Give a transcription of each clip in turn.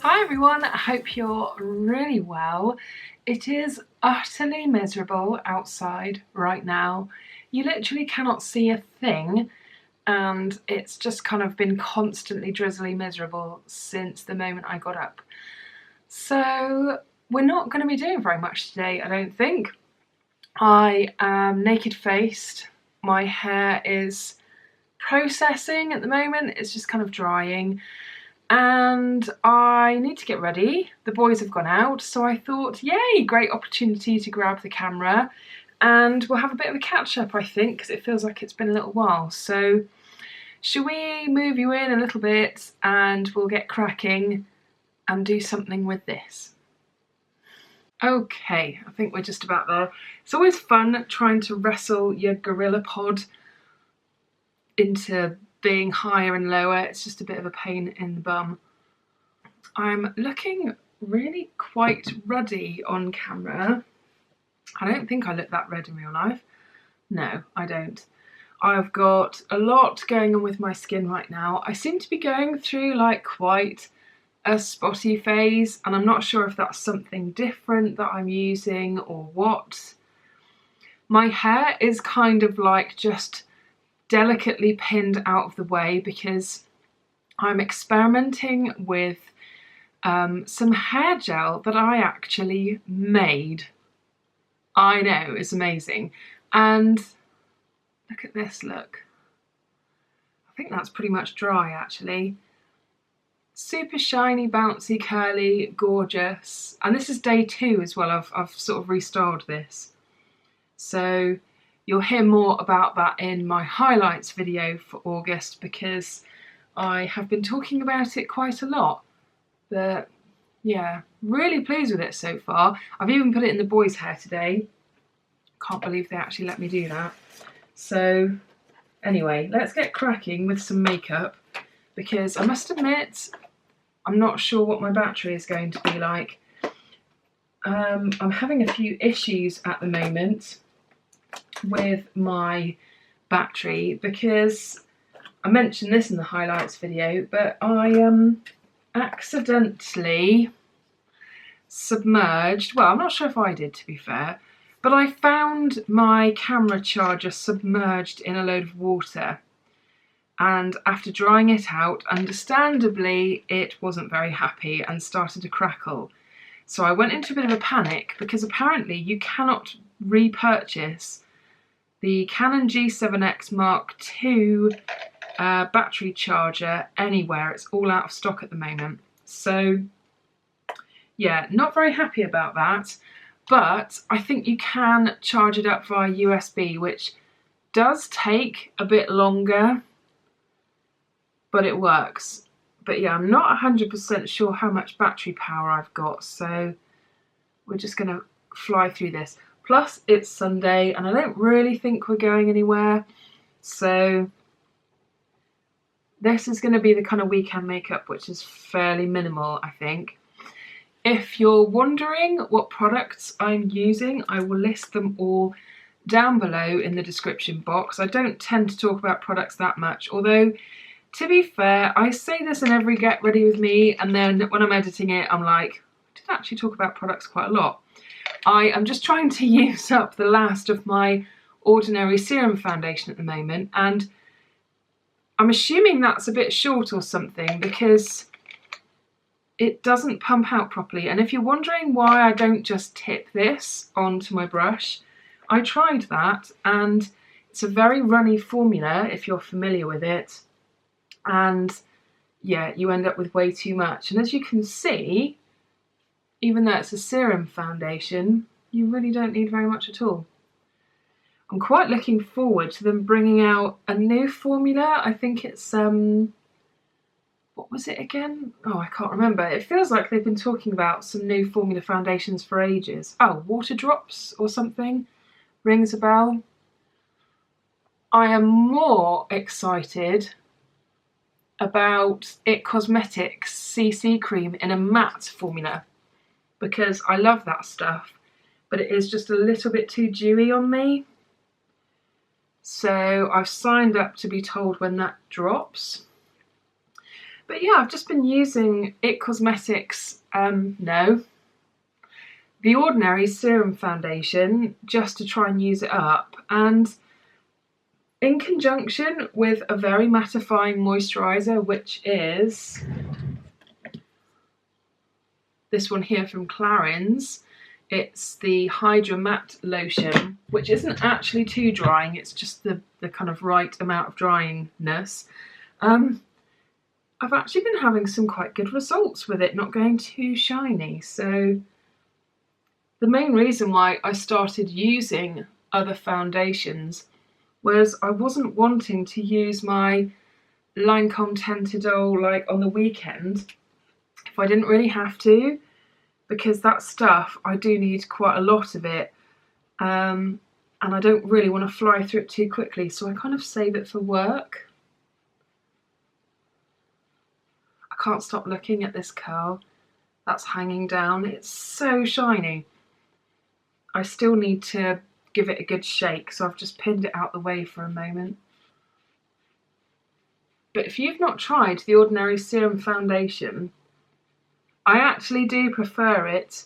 Hi everyone, I hope you're really well. It is utterly miserable outside right now. You literally cannot see a thing and it's just kind of been constantly drizzly miserable since the moment I got up. So we're not going to be doing very much today, I don't think. I am naked faced. My hair is processing at the moment, it's just kind of drying. And I need to get ready. The boys have gone out, so I thought, yay, great opportunity to grab the camera and we'll have a bit of a catch up, I think, because it feels like it's been a little while. So shall we move you in a little bit and we'll get cracking and do something with this? Okay, I think we're just about there. It's always fun trying to wrestle your gorilla pod into being higher and lower. It's just a bit of a pain in the bum. I'm looking really quite ruddy on camera. I don't think I look that red in real life. No, I don't. I've got a lot going on with my skin right now. I seem to be going through like quite a spotty phase, and I'm not sure if that's something different that I'm using or what. My hair is kind of like just delicately pinned out of the way because I'm experimenting with some hair gel that I actually made. I know, it's amazing. And look at this, look. I think that's pretty much dry actually. Super shiny, bouncy, curly, gorgeous. And this is day 2 as well. I've sort of restyled this. So you'll hear more about that in my highlights video for August because I have been talking about it quite a lot. But yeah, really pleased with it so far. I've even put it in the boys' hair today. Can't believe they actually let me do that. So anyway, let's get cracking with some makeup because I must admit, I'm not sure what my battery is going to be like. I'm having a few issues at the moment with my battery because I mentioned this in the highlights video, but I accidentally submerged, well, I'm not sure if I did, to be fair, but I found my camera charger submerged in a load of water, and after drying it out, understandably it wasn't very happy and started to crackle. So I went into a bit of a panic because apparently you cannot repurchase the Canon G7X Mark II battery charger anywhere. It's all out of stock at the moment. So yeah, not very happy about that, but I think you can charge it up via USB, which does take a bit longer, but it works. But yeah, I'm not 100% sure how much battery power I've got, so we're just gonna fly through this. Plus, it's Sunday and I don't really think we're going anywhere. So this is going to be the kind of weekend makeup which is fairly minimal, I think. If you're wondering what products I'm using, I will list them all down below in the description box. I don't tend to talk about products that much, although to be fair, I say this in every Get Ready With Me, and then when I'm editing it, I'm like, I did actually talk about products quite a lot. I am just trying to use up the last of my Ordinary Serum foundation at the moment, and I'm assuming that's a bit short or something because it doesn't pump out properly. And if you're wondering why I don't just tip this onto my brush, I tried that and it's a very runny formula if you're familiar with it. And yeah, you end up with way too much. And as you can see, even though it's a serum foundation, you really don't need very much at all. I'm quite looking forward to them bringing out a new formula. I think it's, what was it again? Oh, I can't remember. It feels like they've been talking about some new formula foundations for ages. Oh, Water Drops or something? Rings a bell. I am more excited about It Cosmetics CC cream in a matte formula because I love that stuff, but it is just a little bit too dewy on me. So I've signed up to be told when that drops. But yeah, I've just been using It Cosmetics, the Ordinary Serum Foundation just to try and use it up, and in conjunction with a very mattifying moisturiser, which is this one here from Clarins. It's the Hydra Matte Lotion, which isn't actually too drying, it's just the kind of right amount of dryingness. I've actually been having some quite good results with it, not going too shiny. So the main reason why I started using other foundations was I wasn't wanting to use my Lancome Tentadol like on the weekend if I didn't really have to, because that stuff, I do need quite a lot of it, and I don't really want to fly through it too quickly, so I kind of save it for work. I can't stop looking at this curl that's hanging down. It's so shiny. I still need to give it a good shake, so I've just pinned it out the way for a moment. But if you've not tried the Ordinary Serum Foundation, I actually do prefer it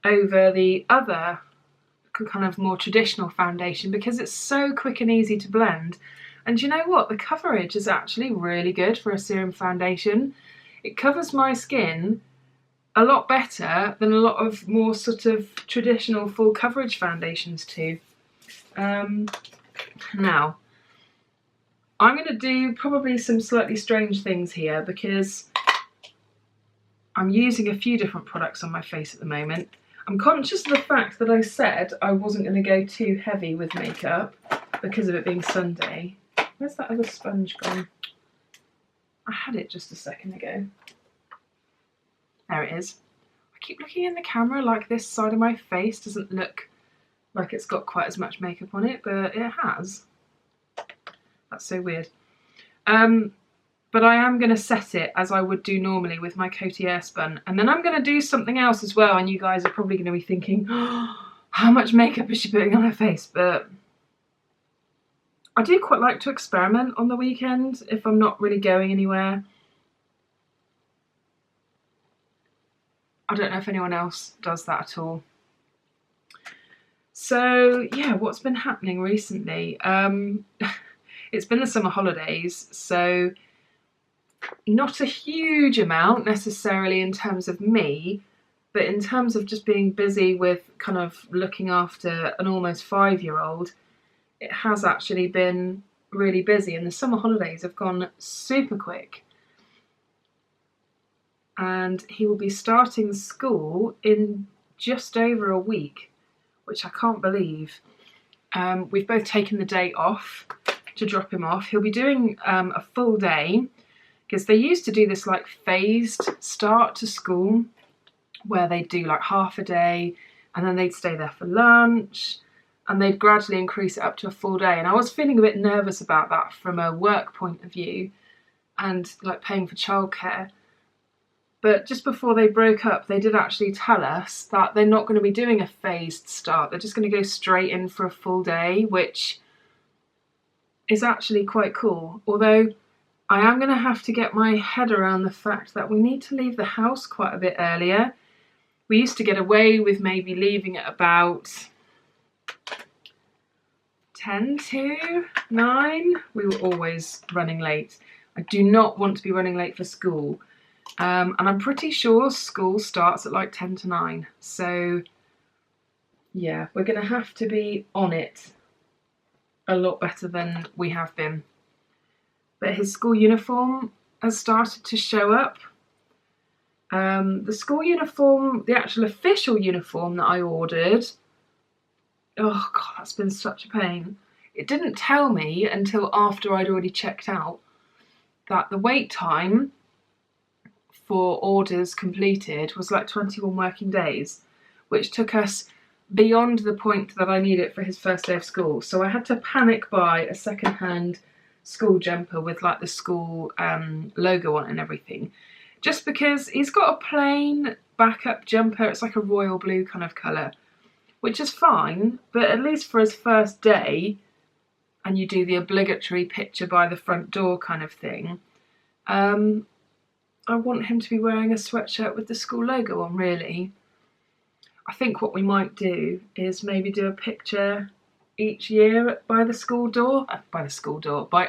over the other kind of more traditional foundation because it's so quick and easy to blend. And you know what? The coverage is actually really good for a serum foundation. It covers my skin a lot better than a lot of more sort of traditional full coverage foundations too. Now, I'm going to do probably some slightly strange things here because I'm using a few different products on my face at the moment. I'm conscious of the fact that I said I wasn't going to go too heavy with makeup because of it being Sunday. Where's that other sponge gone? I had it just a second ago. There it is. I keep looking in the camera like this side of my face doesn't look like it's got quite as much makeup on it, but it has. That's so weird. But I am going to set it as I would do normally with my Coty Airspun. And then I'm going to do something else as well, and you guys are probably going to be thinking, oh, how much makeup is she putting on her face? But I do quite like to experiment on the weekend if I'm not really going anywhere. I don't know if anyone else does that at all. So yeah, what's been happening recently? It's been the summer holidays, so not a huge amount necessarily in terms of me, but in terms of just being busy with kind of looking after an almost 5-year-old, it has actually been really busy, and the summer holidays have gone super quick. And he will be starting school in just over a week, which I can't believe. We've both taken the day off to drop him off. He'll be doing a full day, because they used to do this like phased start to school where they'd do like half a day and then they'd stay there for lunch and they'd gradually increase it up to a full day. And I was feeling a bit nervous about that from a work point of view and like paying for childcare. But just before they broke up, they did actually tell us that they're not going to be doing a phased start. They're just going to go straight in for a full day, which is actually quite cool. Although I am going to have to get my head around the fact that we need to leave the house quite a bit earlier. We used to get away with maybe leaving at about 10 to 9. We were always running late. I do not want to be running late for school. And I'm pretty sure school starts at like 10 to 9. So yeah, we're going to have to be on it a lot better than we have been. But his school uniform has started to show up. The school uniform, the actual official uniform that I ordered, oh God, that's been such a pain. It didn't tell me until after I'd already checked out that the wait time for orders completed was like 21 working days, which took us beyond the point that I needed it for his first day of school. So I had to panic buy a second-hand school jumper with like the school logo on it and everything, just because he's got a plain backup jumper. It's like a royal blue kind of colour, which is fine, but at least for his first day, and you do the obligatory picture by the front door kind of thing, I want him to be wearing a sweatshirt with the school logo on, really. I think what we might do is maybe do a picture each year by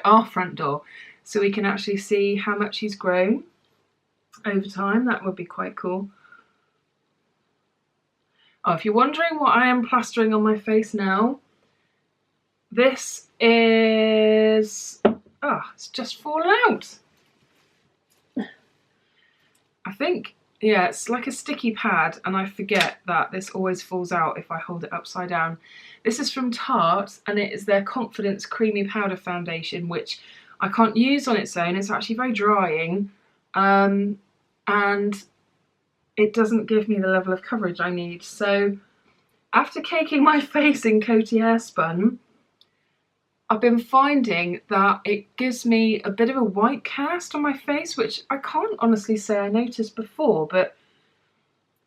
our front door, so we can actually see how much he's grown over time. That would be quite cool. Oh, if you're wondering what I am plastering on my face now, this is, it's just fallen out. I think, yeah, it's like a sticky pad, and I forget that this always falls out if I hold it upside down. This is from Tarte, and it is their Confidence Creamy Powder Foundation, which I can't use on its own. It's actually very drying, and it doesn't give me the level of coverage I need. So after caking my face in Coty Airspun, I've been finding that it gives me a bit of a white cast on my face, which I can't honestly say I noticed before, but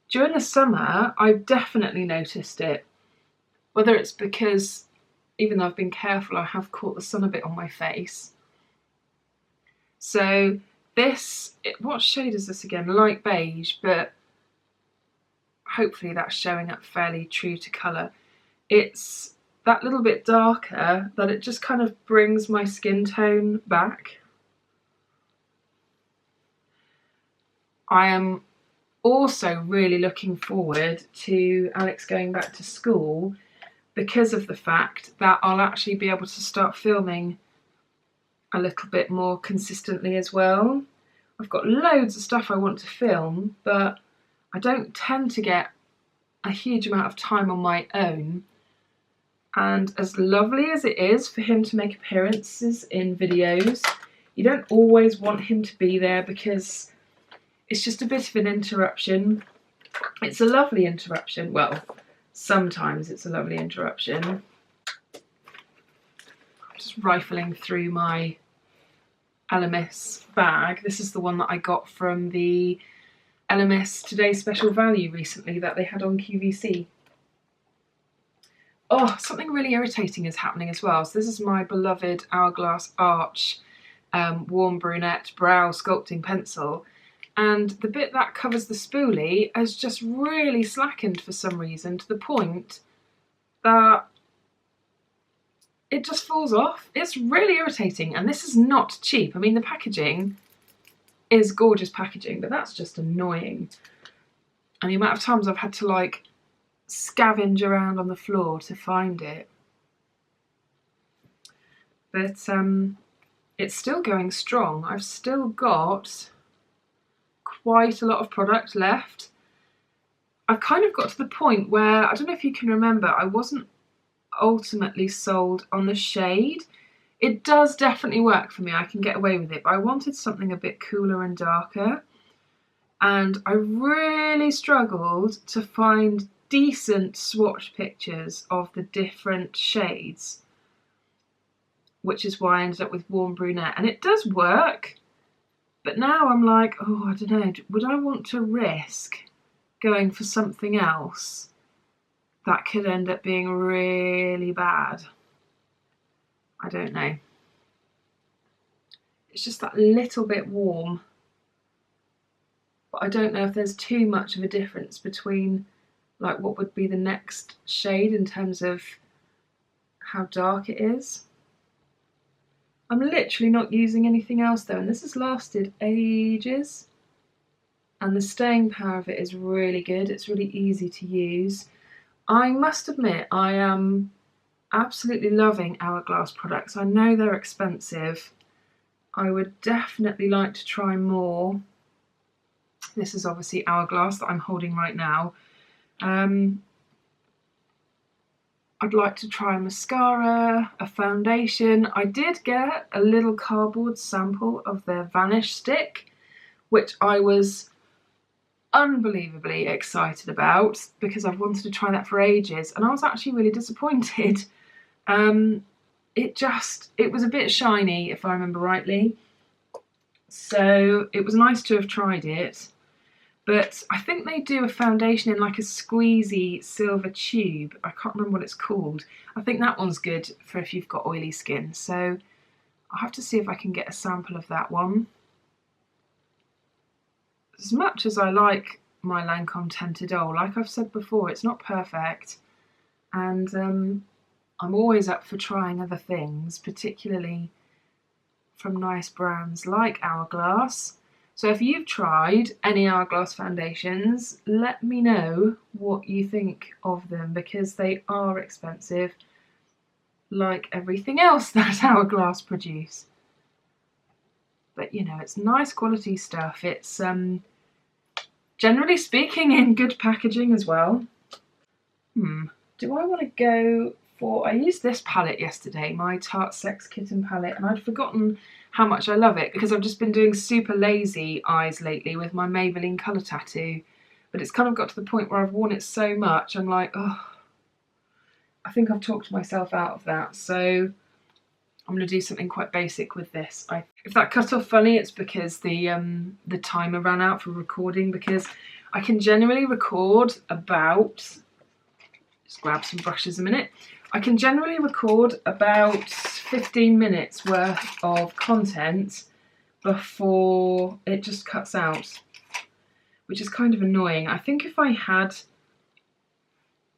during the summer I've definitely noticed it. Whether it's because, even though I've been careful, I have caught the sun a bit on my face. So this, what shade is this again? Light beige, but hopefully that's showing up fairly true to colour. It's that little bit darker that it just kind of brings my skin tone back. I am also really looking forward to Alex going back to school, because of the fact that I'll actually be able to start filming a little bit more consistently as well. I've got loads of stuff I want to film, but I don't tend to get a huge amount of time on my own. And as lovely as it is for him to make appearances in videos, you don't always want him to be there, because it's just a bit of an interruption. It's a lovely interruption. Well, sometimes it's a lovely interruption. I'm just rifling through my Elemis bag. This is the one that I got from the Elemis Today's Special Value recently that they had on QVC. Oh, something really irritating is happening as well. So this is my beloved Hourglass Arch Warm Brunette Brow Sculpting Pencil. And the bit that covers the spoolie has just really slackened for some reason, to the point that it just falls off. It's really irritating, and this is not cheap. I mean, the packaging is gorgeous packaging, but that's just annoying. And the amount of times I've had to like scavenge around on the floor to find it. But it's still going strong. I've still got quite a lot of product left. I've kind of got to the point where, I don't know if you can remember, I wasn't ultimately sold on the shade. It does definitely work for me, I can get away with it, but I wanted something a bit cooler and darker, and I really struggled to find decent swatch pictures of the different shades, which is why I ended up with Warm Brunette, and it does work. But now I'm like, oh, I don't know, would I want to risk going for something else that could end up being really bad? I don't know. It's just that little bit warm. But I don't know if there's too much of a difference between like what would be the next shade in terms of how dark it is. I'm literally not using anything else though, and this has lasted ages. And the staying power of it is really good. It's really easy to use. I must admit, I am absolutely loving Hourglass products. I know they're expensive. I would definitely like to try more. This is obviously Hourglass that I'm holding right now. I'd like to try a mascara, a foundation. I did get a little cardboard sample of their Vanish stick, which I was unbelievably excited about because I've wanted to try that for ages, and I was actually really disappointed. It was a bit shiny, if I remember rightly, so it was nice to have tried it. But I think they do a foundation in like a squeezy silver tube. I can't remember what it's called. I think that one's good for if you've got oily skin. So I'll have to see if I can get a sample of that one. as much as I like my Lancome Tinted Oil, like I've said before, it's not perfect, and I'm always up for trying other things, particularly from nice brands like Hourglass. So if you've tried any Hourglass foundations, let me know what you think of them, because they are expensive, like everything else that Hourglass produce. But you know, it's nice quality stuff. It's generally speaking in good packaging as well. Do I want to go for... I used this palette yesterday, my Tarte Sex Kitten palette, and I'd forgotten how much I love it because I've just been doing super lazy eyes lately with my Maybelline colour tattoo. But it's kind of got to the point where I've worn it so much, I'm like, oh, I think I've talked myself out of that. So I'm going to do something quite basic with this. If that cut off funny, it's because the timer ran out for recording, because I can generally record about... Just grab some brushes a minute. I can generally record about 15 minutes worth of content before it just cuts out, which is kind of annoying. I think if I had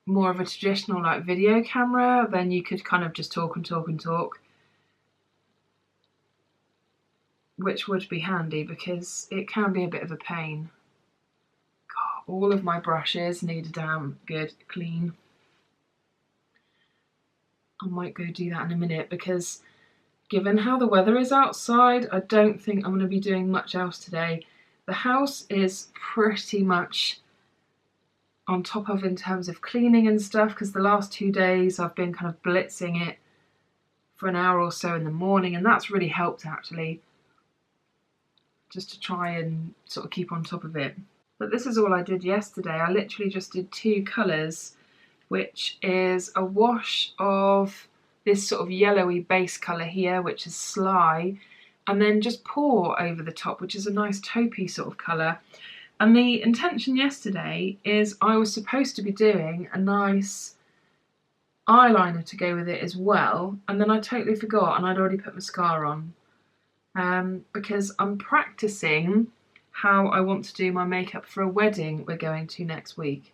more of a traditional like video camera, then you could kind of just talk and talk and talk, which would be handy because it can be a bit of a pain. God, all of my brushes need a damn good clean. I might go do that in a minute, because given how the weather is outside, I don't think I'm going to be doing much else today. The house is pretty much on top of in terms of cleaning and stuff, because the last 2 days I've been kind of blitzing it for an hour or so in the morning, and that's really helped actually, just to try and sort of keep on top of it. But this is all I did yesterday. I literally just did 2 colours, which is a wash of this sort of yellowy base colour here, which is Sly, and then just pour over the top, which is a nice taupey sort of colour. And the intention yesterday is I was supposed to be doing a nice eyeliner to go with it as well, and then I totally forgot, and I'd already put mascara on, because I'm practicing how I want to do my makeup for a wedding we're going to next week.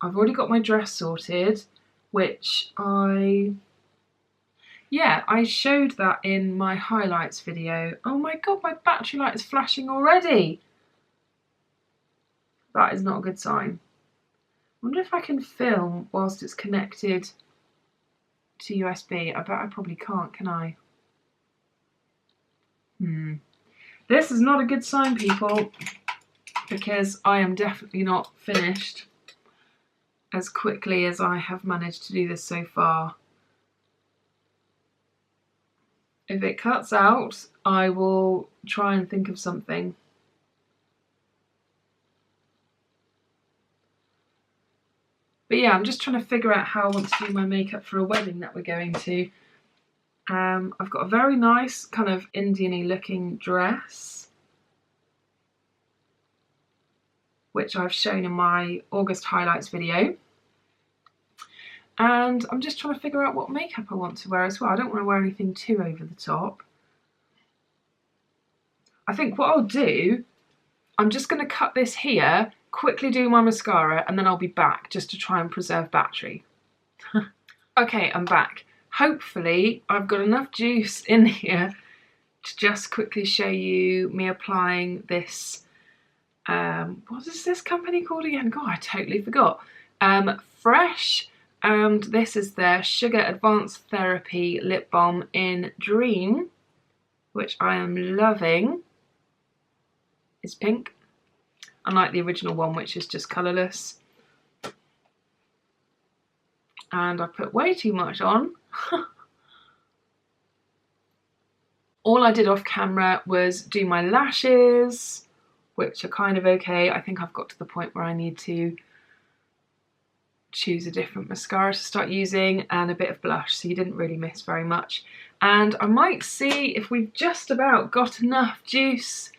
I've already got my dress sorted, which I showed that in my highlights video. Oh my god, my battery light is flashing already. That is not a good sign. I wonder if I can film whilst it's connected to USB. I bet I probably can't, can I? This is not a good sign, people, because I am definitely not finished as quickly as I have managed to do this so far. If it cuts out, I will try and think of something. But yeah, I'm just trying to figure out how I want to do my makeup for a wedding that we're going to. I've got a very nice kind of Indian-y looking dress, which I've shown in my August highlights video. And I'm just trying to figure out what makeup I want to wear as well. I don't want to wear anything too over the top. I think what I'll do, I'm just going to cut this here, quickly do my mascara, and then I'll be back just to try and preserve battery. Okay, I'm back. Hopefully I've got enough juice in here to just quickly show you me applying this, what is this company called again? God, I totally forgot. Fresh. And this is their Sugar Advanced Therapy Lip Balm in Dream, which I am loving. It's pink, unlike the original one, which is just colourless. And I put way too much on. All I did off camera was do my lashes, which are kind of okay. I think I've got to the point where I need to choose a different mascara to start using, and a bit of blush, so you didn't really miss very much. And I might see if we've just about got enough juice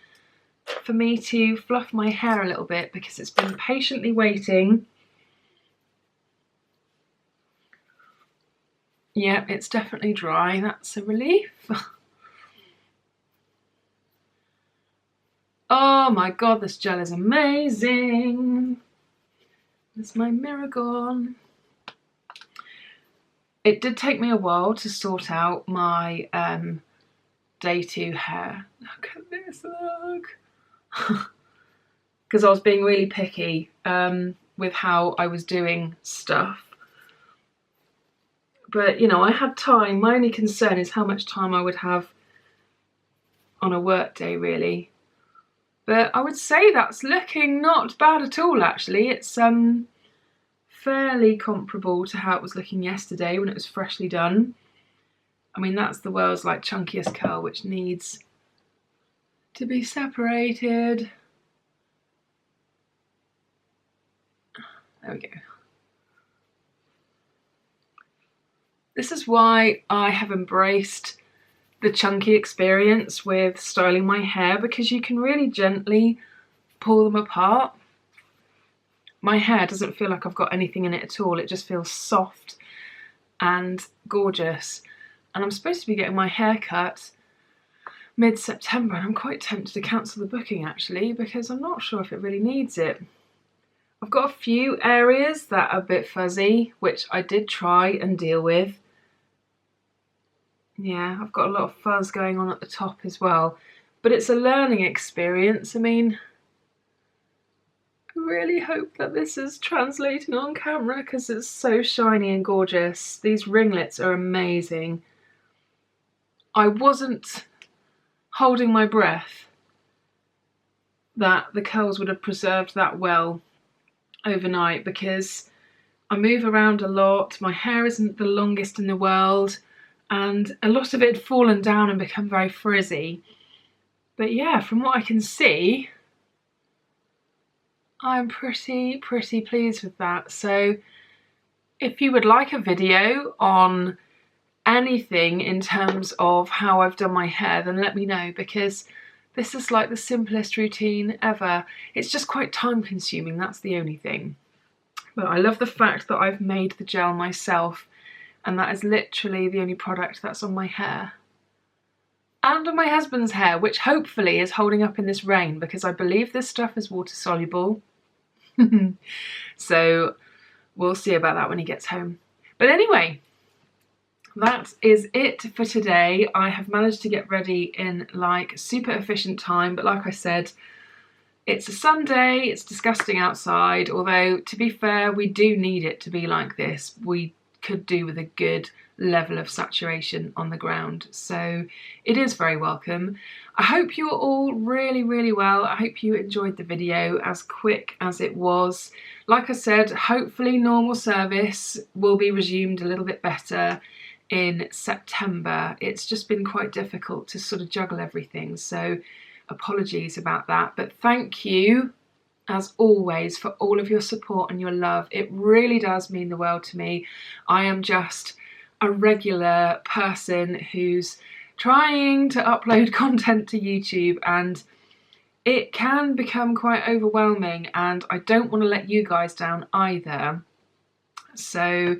for me to fluff my hair a little bit, because it's been patiently waiting. Yeah, it's definitely dry, that's a relief. Oh my god, this gel is amazing. There's my mirror gone. It did take me a while to sort out my day 2 hair. Look at this, look. Because I was being really picky with how I was doing stuff. But, you know, I had time. My only concern is how much time I would have on a work day, really. But I would say that's looking not bad at all, actually. It's fairly comparable to how it was looking yesterday when it was freshly done. I mean, that's the world's like chunkiest curl, which needs to be separated. There we go. This is why I have embraced the chunky experience with styling my hair, because you can really gently pull them apart. My hair doesn't feel like I've got anything in it at all. It just feels soft and gorgeous. And I'm supposed to be getting my hair cut mid-September, and I'm quite tempted to cancel the booking actually, because I'm not sure if it really needs it. I've got a few areas that are a bit fuzzy, which I did try and deal with. Yeah, I've got a lot of fuzz going on at the top as well, but it's a learning experience. I mean, I really hope that this is translating on camera because it's so shiny and gorgeous. These ringlets are amazing. I wasn't holding my breath that the curls would have preserved that well overnight, because I move around a lot, my hair isn't the longest in the world, and a lot of it had fallen down and become very frizzy. But yeah, from what I can see, I'm pretty pleased with that. So if you would like a video on anything in terms of how I've done my hair, then let me know, because this is like the simplest routine ever. It's just quite time consuming, that's the only thing. But I love the fact that I've made the gel myself, and that is literally the only product that's on my hair. And on my husband's hair, which hopefully is holding up in this rain, because I believe this stuff is water soluble. So we'll see about that when he gets home. But anyway, that is it for today. I have managed to get ready in like super efficient time, but like I said, it's a Sunday, it's disgusting outside, although to be fair, we do need it to be like this. We could do with a good level of saturation on the ground, so it is very welcome. I hope you're all really well. I hope you enjoyed the video, as quick as it was. Like I said, hopefully normal service will be resumed a little bit better in September. It's just been quite difficult to sort of juggle everything, so apologies about that. But thank you as always for all of your support and your love. It really does mean the world to me. I am just a regular person who's trying to upload content to YouTube, and it can become quite overwhelming, and I don't want to let you guys down either. So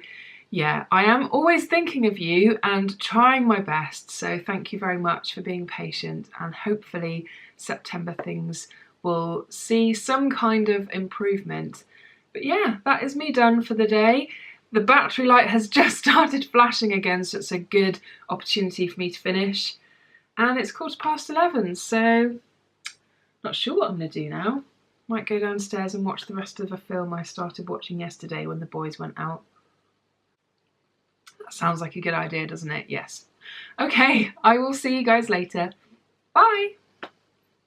yeah, I am always thinking of you and trying my best, so thank you very much for being patient, and hopefully September things will see some kind of improvement. But yeah, that is me done for the day. The battery light has just started flashing again, so it's a good opportunity for me to finish. And it's 11:15, so not sure what I'm going to do now. Might go downstairs and watch the rest of a film I started watching yesterday when the boys went out. That sounds like a good idea, doesn't it? Yes. Okay, I will see you guys later. Bye!